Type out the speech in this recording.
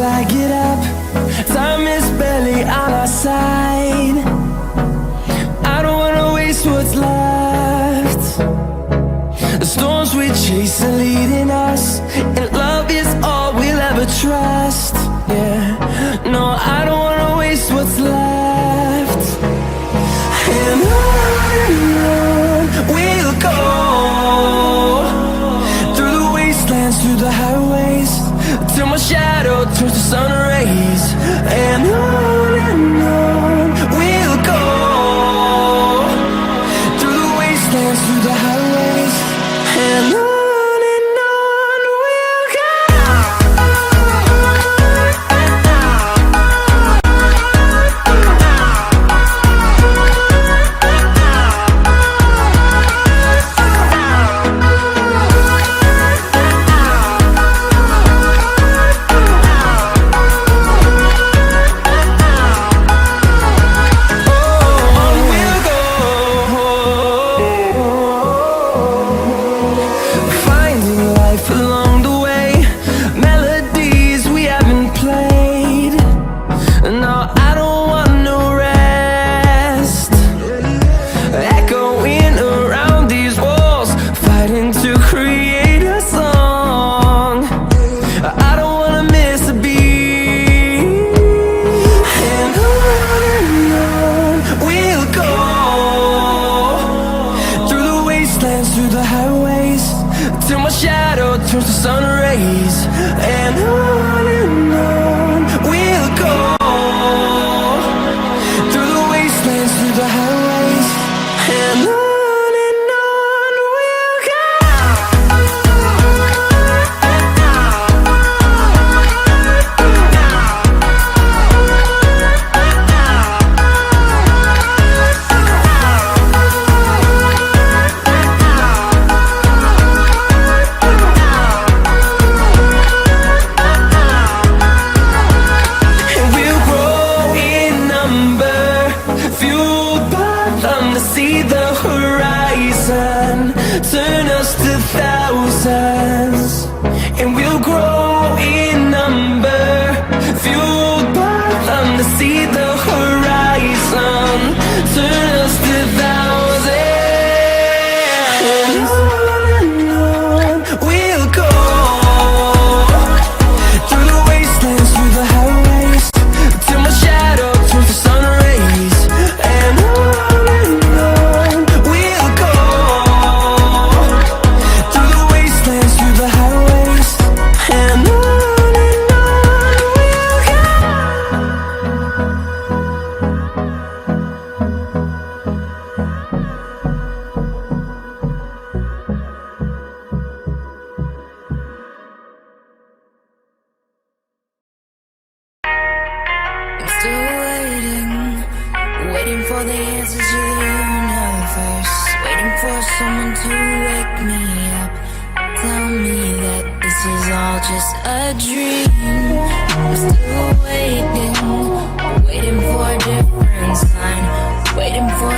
till I get up. Time is barely on our side. I don't wanna waste what's left. The storms we chase are leading us, and love is all we'll ever trust. Yeah, no, I don't wanna waste what's left. And on we'll go, through the wastelands, through the highways, till my shadow turns to sun rays. And on we'll go, through the wastelands, through the highways, and on. Waiting for a different sign, waiting for